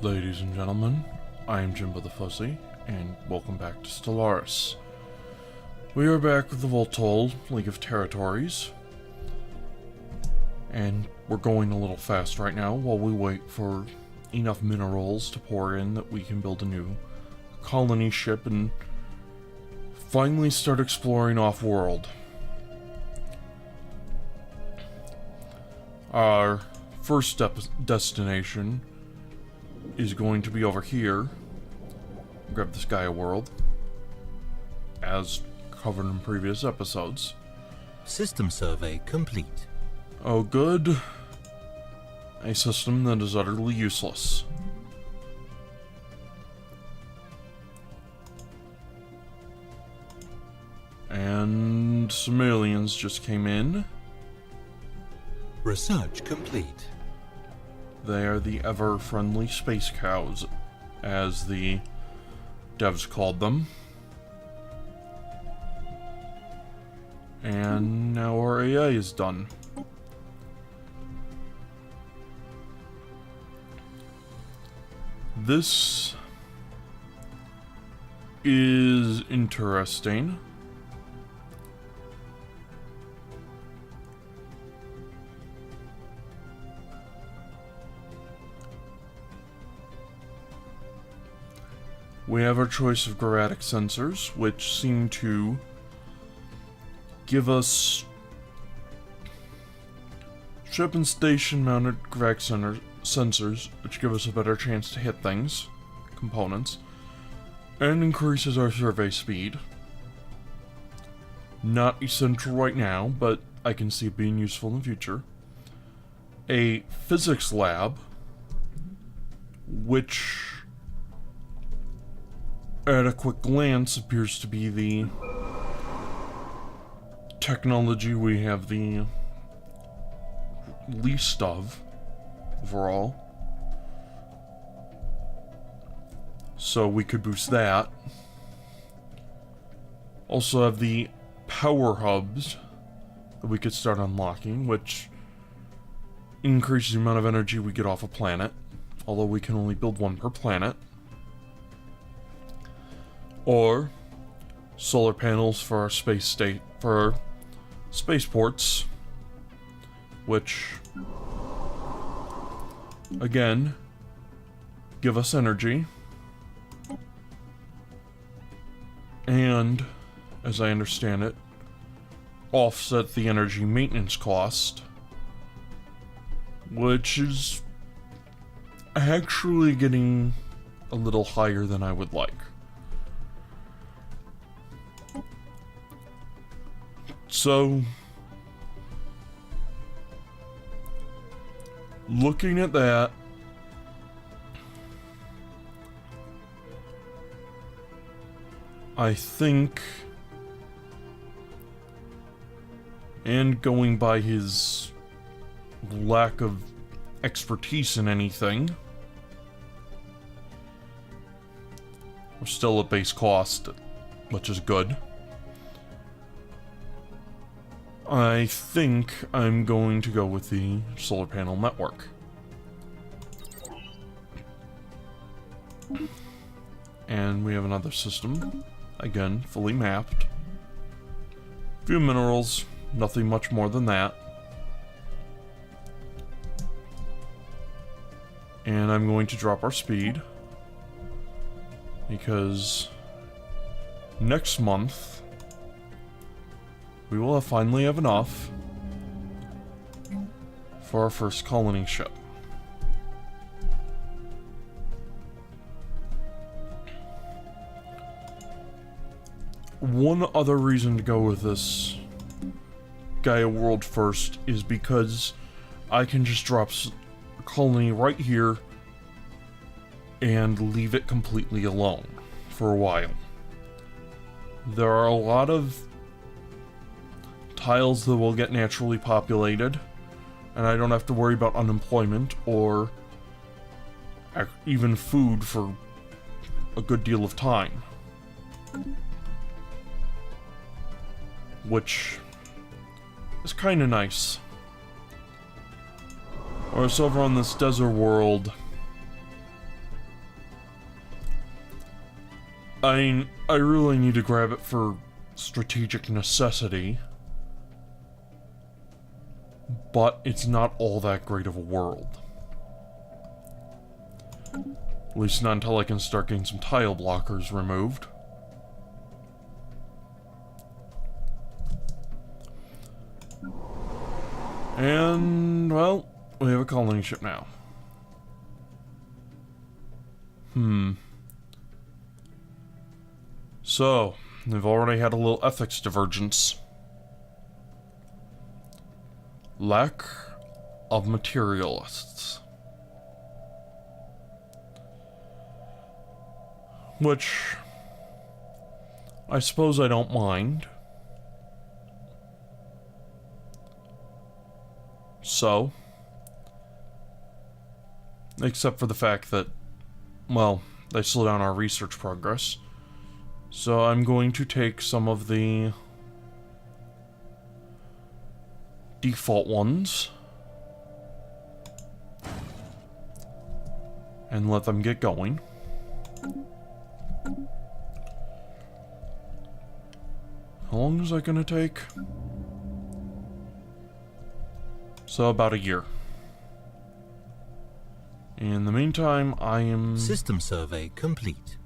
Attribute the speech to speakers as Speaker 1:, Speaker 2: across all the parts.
Speaker 1: Ladies and gentlemen, I am Jimbo the Fuzzy, and welcome back to Stellaris. We are back with the Vol'Tol League of Territories, and we're going a little fast right now while we wait for enough minerals to pour in that we can build a new colony ship and finally start exploring off-world. Our first destination is going to be over here. Grab this Gaia world, as covered in previous episodes.
Speaker 2: System survey complete.
Speaker 1: Oh good. A system that is utterly useless. And some aliens just came in.
Speaker 2: Research complete.
Speaker 1: They are the ever-friendly space cows, as the devs called them. And now our AI is done. This is interesting. We have our choice of gravitic sensors, which seem to give us ship and station mounted gravitic sensors, which give us a better chance to hit things, components, and increases our survey speed. Not essential right now, but I can see it being useful in the future. A physics lab, which at a quick glance appears to be the technology we have the least of overall. So we could boost that. Also have the power hubs that we could start unlocking, which increases the amount of energy we get off a planet, although we can only build one per planet. Or solar panels for our for our spaceports, which again give us energy, and as I understand it, offset the energy maintenance cost, which is actually getting a little higher than I would like. So, looking at that, I think, and going by his lack of expertise in anything, we're still at base cost, which is good. I think I'm going to go with the solar panel network. And we have another system, again, fully mapped. Few minerals, nothing much more than that. And I'm going to drop our speed, because next month we will finally have enough for our first colony ship. One other reason to go with this Gaia world first is because I can just drop a colony right here and leave it completely alone for a while. There are a lot of tiles that will get naturally populated, and I don't have to worry about unemployment or even food for a good deal of time. Which is kind of nice. Whereas over on this desert world, I really need to grab it for strategic necessity. But it's not all that great of a world. At least not until I can start getting some tile blockers removed. And, well, we have a colony ship now. So, they've already had a little ethics divergence. Lack of materialists. Which, I suppose I don't mind. So, except for the fact that, well, they slow down our research progress. So I'm going to take some of the default ones and let them get going. How long is that going to take? So about a year. In the meantime, I am
Speaker 2: System survey complete.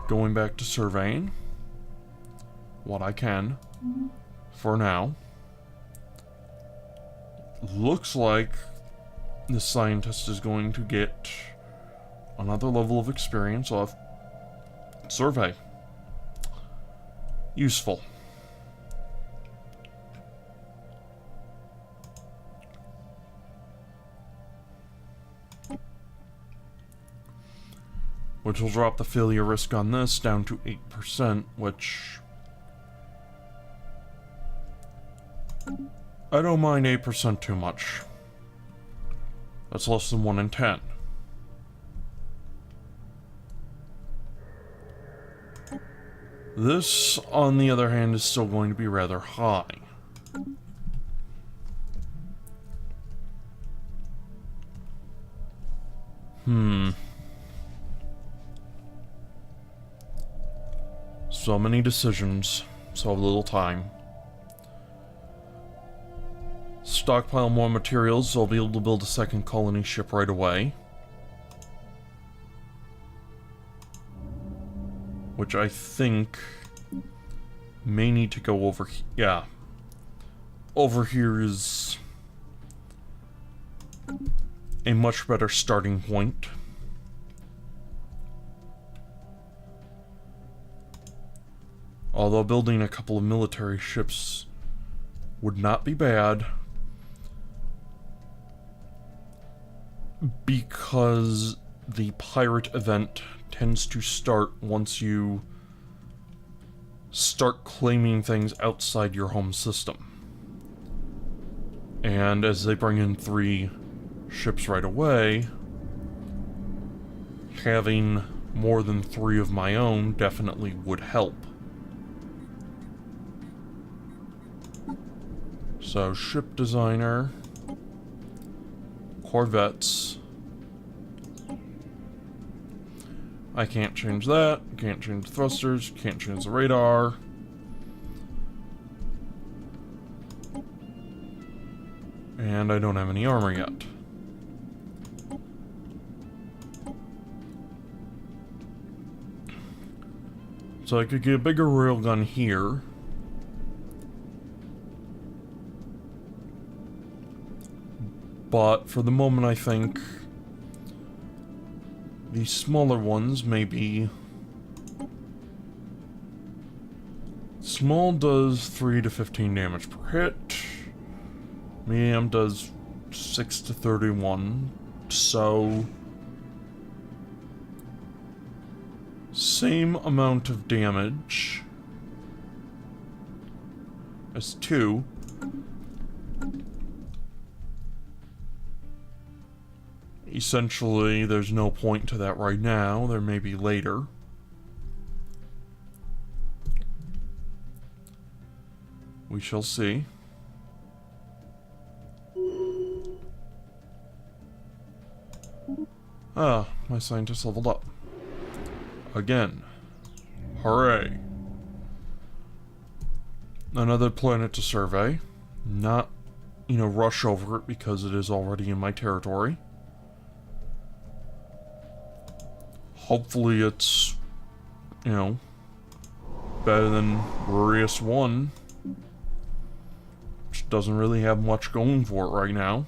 Speaker 1: going back to surveying what I can for now. Looks like this scientist is going to get another level of experience off survey. Useful. Which will drop the failure risk on this down to 8%, which I don't mind 8% too much. That's less than 1 in 10. This, on the other hand, is still going to be rather high. So many decisions, so little time. Stockpile more materials, so I'll be able to build a second colony ship right away. Which I think may need to go over here. Yeah. Over here is a much better starting point. Although building a couple of military ships would not be bad, because the pirate event tends to start once you start claiming things outside your home system. And as they bring in 3 ships right away, having more than 3 of my own definitely would help. So, ship designer, corvettes. I can't change that, can't change the thrusters, can't change the radar. And I don't have any armor yet. So I could get a bigger railgun here. But for the moment, I think the smaller ones may be... Small does 3 to 15 damage per hit. Medium does 6 to 31. So... same amount of damage as 2. Essentially, there's no point to that right now. There may be later. We shall see. Ah, my scientist leveled up. Again. Hooray. Another planet to survey. Not, rush over it because it is already in my territory. Hopefully it's, better than Rurius 1. Which doesn't really have much going for it right now.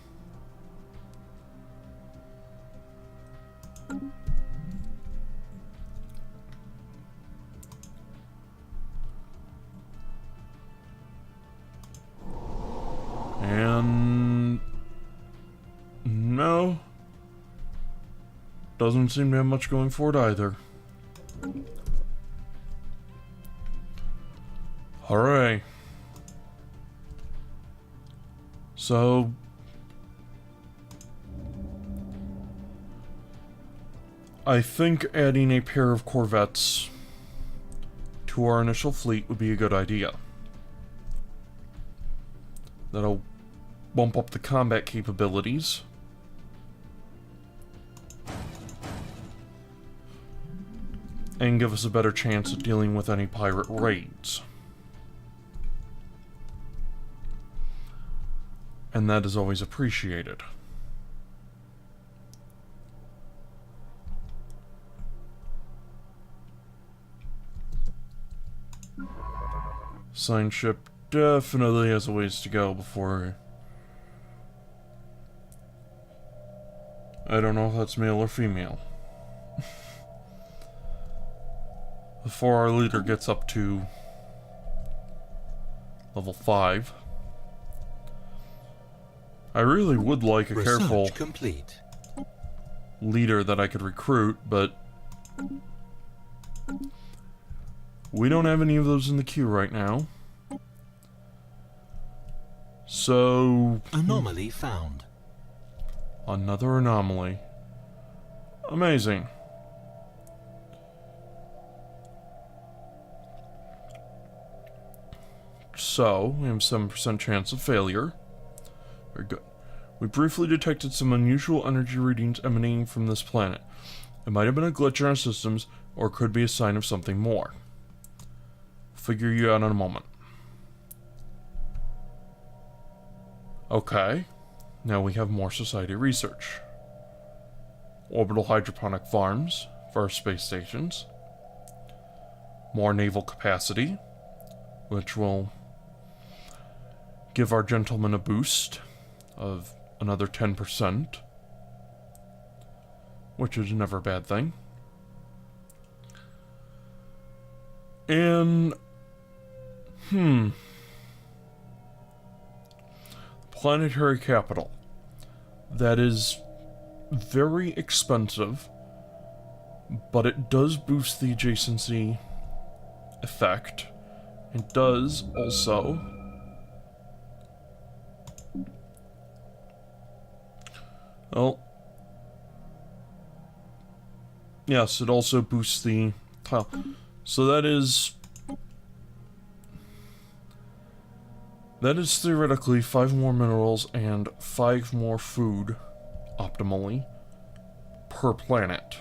Speaker 1: And no, doesn't seem to have much going for it either. Hooray. So I think adding a pair of corvettes to our initial fleet would be a good idea. That'll bump up the combat capabilities. And give us a better chance at dealing with any pirate raids. And that is always appreciated. Sign ship definitely has a ways to go before... I don't know if that's male or female. Before our leader gets up to level 5. I really would like a careful
Speaker 2: complete.
Speaker 1: Leader that I could recruit, but we don't have any of those in the queue right now. So...
Speaker 2: Anomaly found.
Speaker 1: Another anomaly. Amazing. So, we have a 7% chance of failure. Very good. We briefly detected some unusual energy readings emanating from this planet. It might have been a glitch in our systems, or could be a sign of something more. Figure you out in a moment. Okay. Now we have more society research. Orbital hydroponic farms for our space stations. More naval capacity, which will give our gentlemen a boost of another 10%, which is never a bad thing. And, planetary capital. That is very expensive, but it does boost the adjacency effect. It does also yes, it also boosts the tile. So that is theoretically 5 more minerals and 5 more food, optimally, per planet.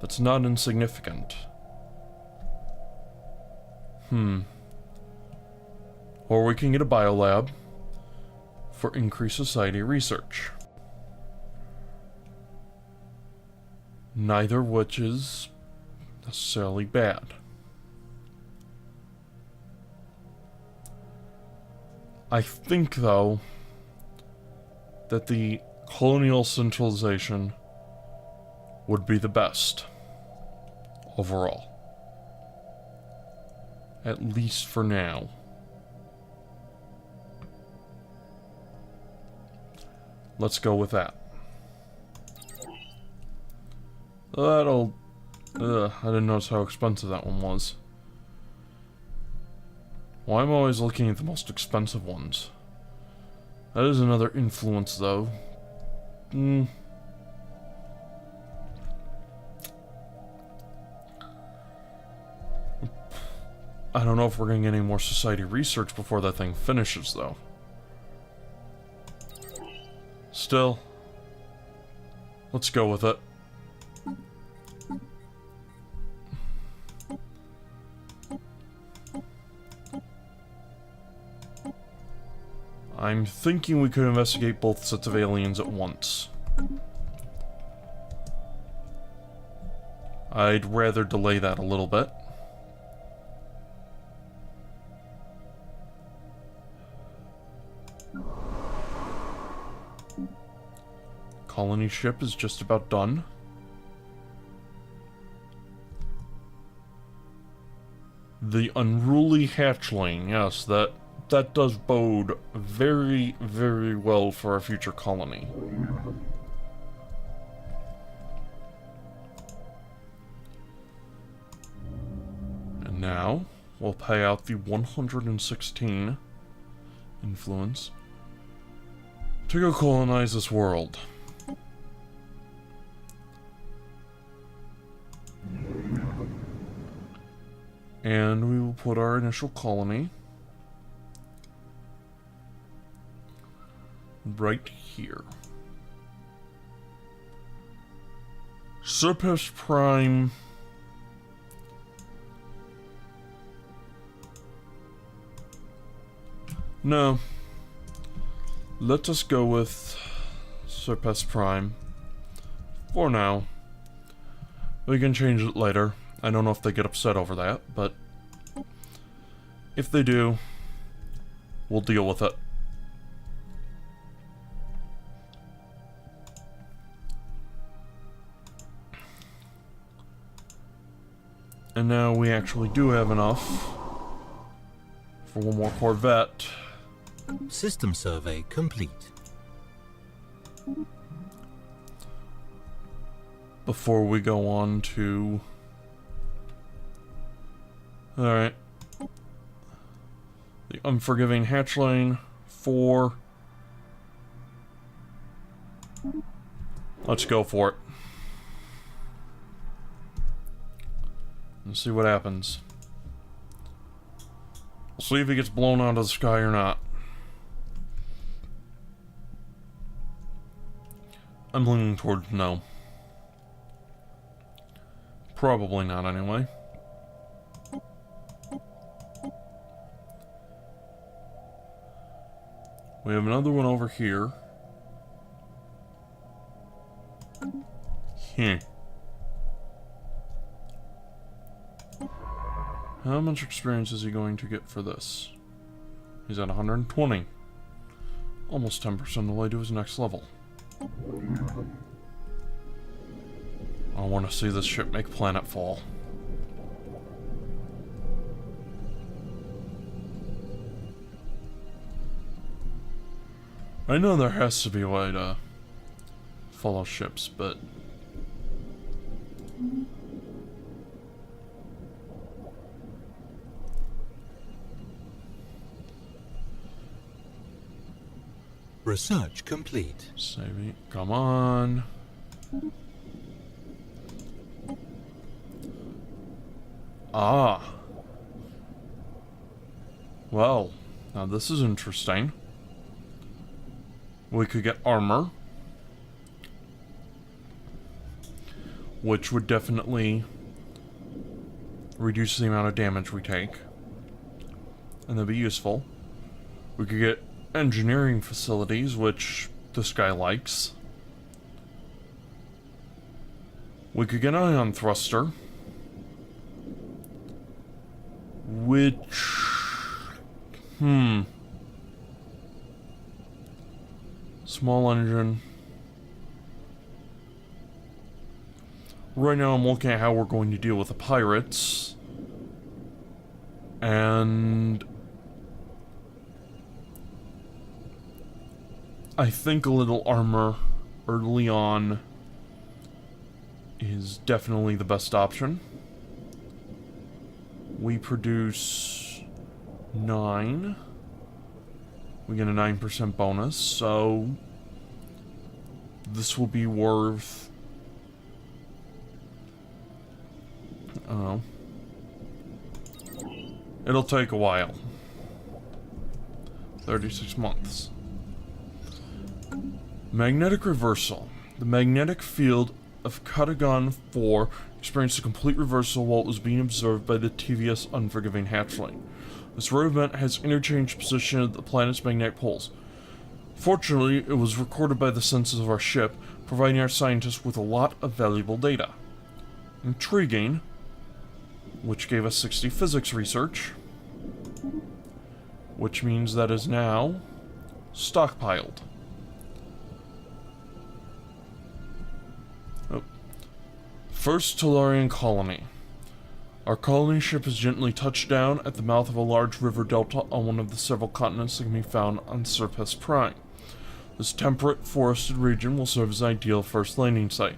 Speaker 1: That's not insignificant. Or we can get a biolab for increased society research. Neither which is necessarily bad. I think, though, that the colonial centralization would be the best overall. At least for now. Let's go with that. That'll... I didn't notice how expensive that one was. Well, I'm always looking at the most expensive ones. That is another influence, though. I don't know if we're going to get any more society research before that thing finishes, though. Still, let's go with it. I'm thinking we could investigate both sets of aliens at once. I'd rather delay that a little bit. Colony ship is just about done. The unruly hatchling, yes, that does bode very, very well for our future colony. And now, we'll pay out the 116 influence to go colonize this world. And we will put our initial colony right here. Surplus Prime. No. Let us go with Surplus Prime. For now. We can change it later. I don't know if they get upset over that, but if they do, we'll deal with it. And now we actually do have enough for one more Corvette.
Speaker 2: System survey complete.
Speaker 1: Before we go on to... Alright. The Unforgiving Hatchling 4. Let's go for it. And see what happens. We'll see if he gets blown out of the sky or not. I'm leaning towards no. Probably not, anyway. We have another one over here. How much experience is he going to get for this? He's at 120. Almost 10% of the way to his next level. I want to see this ship make planetfall. I know there has to be a way to follow ships, but...
Speaker 2: Research complete.
Speaker 1: Saving. Come on. Ah. Well, now this is interesting. We could get armor, which would definitely reduce the amount of damage we take, and that'd be useful. We could get engineering facilities, which this guy likes. We could get ion thruster, which... Small engine. Right now I'm looking at how we're going to deal with the pirates. And... I think a little armor early on is definitely the best option. We produce 9. We get a 9% bonus, so this will be worth... I don't know. It'll take a while. 36 months. Magnetic reversal. The magnetic field of Catagon 4 experienced a complete reversal while it was being observed by the TVS Unforgiving Hatchling. This rare event has interchanged position of the planet's magnetic poles. Fortunately, it was recorded by the sensors of our ship, providing our scientists with a lot of valuable data. Intriguing, which gave us 60 physics research, which means that is now stockpiled. Oh. First to Orion Colony. Our colony ship has gently touched down at the mouth of a large river delta on one of the several continents that can be found on Serpes Prime. This temperate, forested region will serve as an ideal first landing site.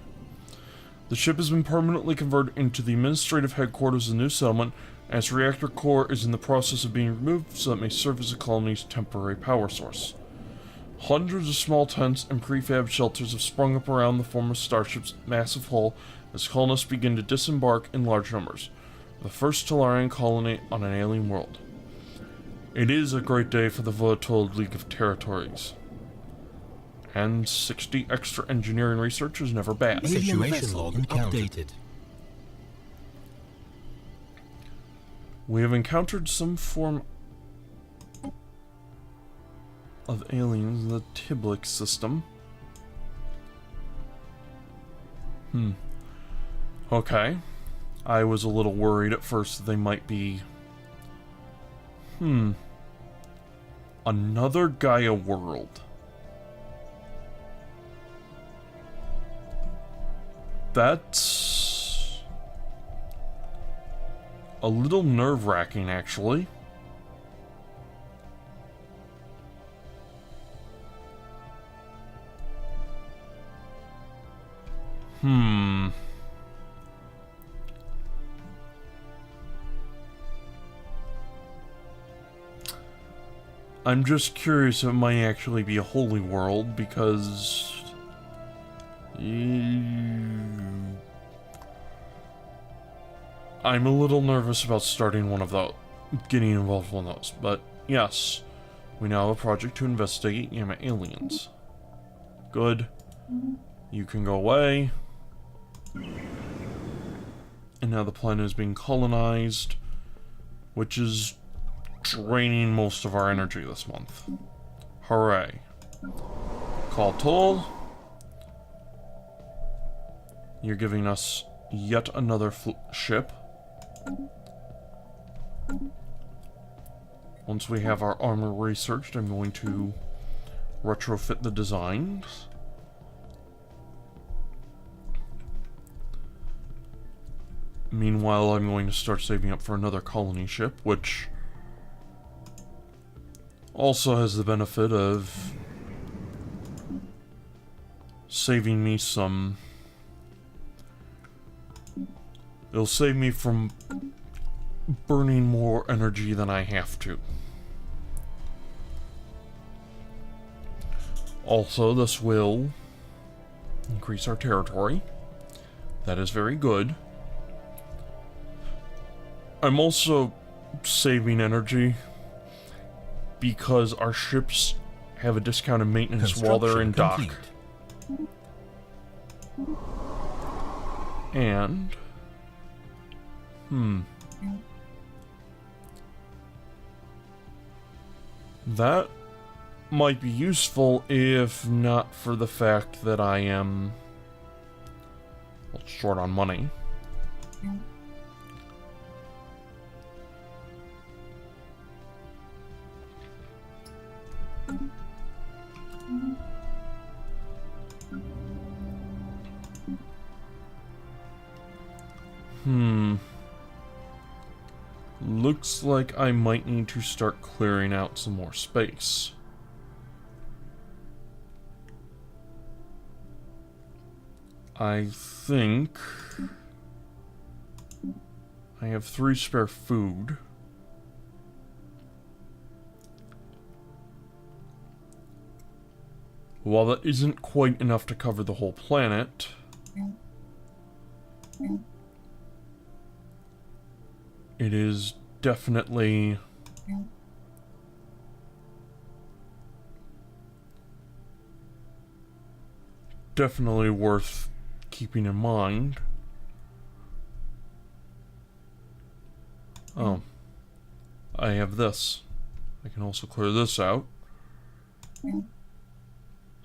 Speaker 1: The ship has been permanently converted into the administrative headquarters of the new settlement, and its reactor core is in the process of being removed so that it may serve as the colony's temporary power source. Hundreds of small tents and prefab shelters have sprung up around the former starship's massive hull as colonists begin to disembark in large numbers. The first Orion colony on an alien world. It is a great day for the Vol'Tol League of Territories. And 60 extra engineering research is never bad.
Speaker 2: Situation log updated.
Speaker 1: We have encountered some form of aliens in the Tiblik system. Okay. I was a little worried at first that they might be... Another Gaia world. That's... a little nerve-wracking, actually. I'm just curious if it might actually be a holy world, because... I'm a little nervous about starting one of those, getting involved in one of those, but yes, we now have a project to investigate Yama aliens. Good. You can go away. And now the planet is being colonized, which is draining most of our energy this month. Hooray. Call toll. You're giving us yet another ship. Once we have our armor researched, I'm going to retrofit the designs. Meanwhile, I'm going to start saving up for another colony ship, which also has the benefit of saving me some... It'll save me from burning more energy than I have to. Also, this will increase our territory. That is very good. I'm also saving energy because our ships have a discounted maintenance while they're in dock. And... that might be useful if not for the fact that I am short on money. Looks like I might need to start clearing out some more space. I think I have 3 spare food. While that isn't quite enough to cover the whole planet, it is definitely worth keeping in mind. Oh, I have this. I can also clear this out.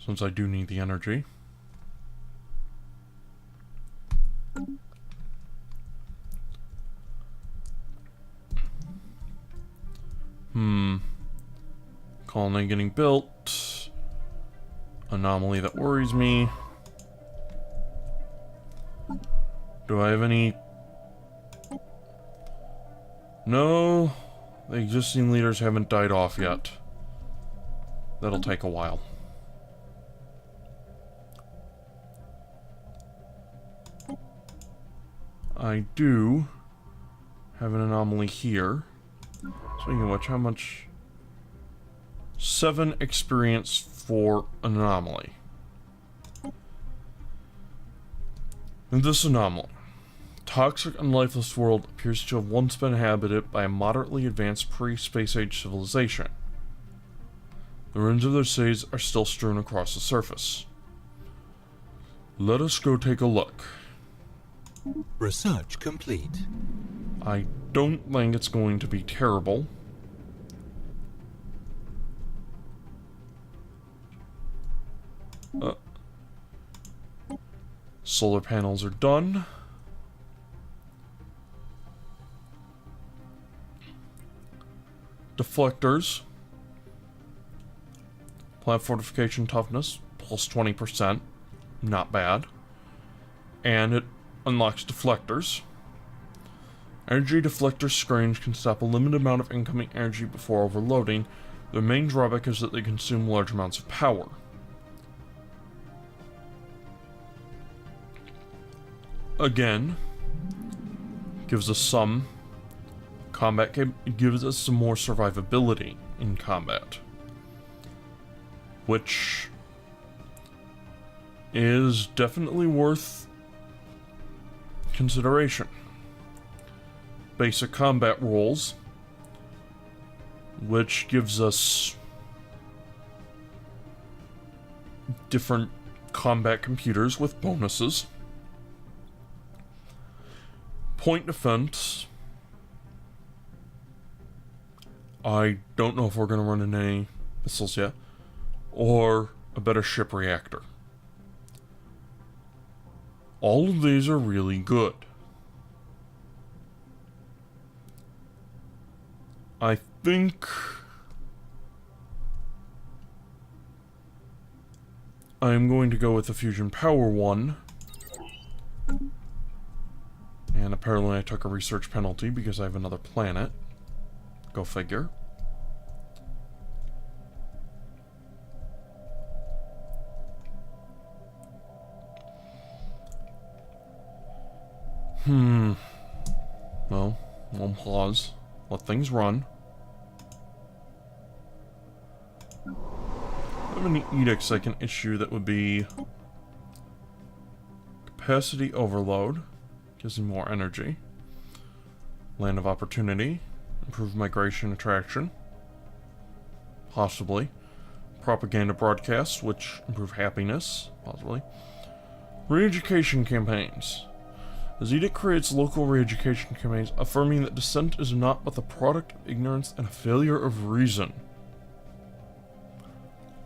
Speaker 1: since I do need the energy. Colony getting built. Anomaly that worries me. Do I have any... No, the existing leaders haven't died off yet. That'll take a while. I do have an anomaly here. Speaking of which, how much? 7 experience for an anomaly. In this anomaly, toxic and lifeless world appears to have once been inhabited by a moderately advanced pre-space age civilization. The ruins of their cities are still strewn across the surface. Let us go take a look.
Speaker 2: Research complete.
Speaker 1: I don't think it's going to be terrible. Solar panels are done. Deflectors. Plant fortification toughness, plus 20%. Not bad. And it unlocks deflectors. Energy deflector screens can stop a limited amount of incoming energy before overloading. Their main drawback is that they consume large amounts of power. Again, gives us some combat it gives us some more survivability in combat, which is definitely worth consideration. Basic combat rules, which gives us different combat computers with bonuses. Point defense. I don't know if we're going to run into any missiles yet. Or a better ship reactor. All of these are really good. I think I'm going to go with the fusion power one. And apparently I took a research penalty because I have another planet. Go figure. Well, we'll pause. Let things run. I have any edicts I can issue that would be capacity overload. Gives me more energy. Land of opportunity. Improved migration attraction. Possibly. Propaganda broadcasts, which improve happiness. Possibly. Re-education campaigns. This edict creates local re-education campaigns affirming that dissent is not but the product of ignorance and a failure of reason.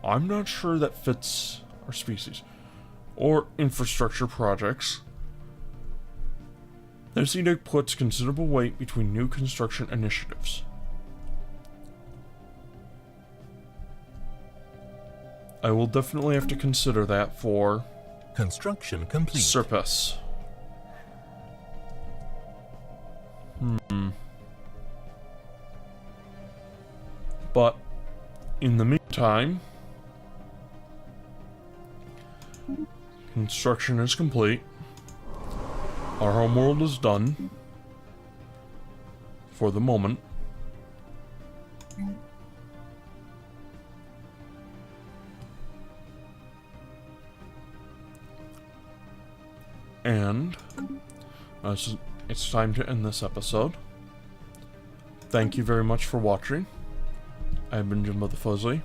Speaker 1: I'm not sure that fits our species. Or infrastructure projects. This edict puts considerable weight between new construction initiatives. I will definitely have to consider that for
Speaker 2: construction complete.
Speaker 1: Surpass. But in the meantime, construction is complete. Our homeworld is done. For the moment. And it's time to end this episode. Thank you very much for watching. I've been Jimbo the Fuzzy,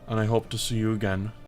Speaker 1: and I hope to see you again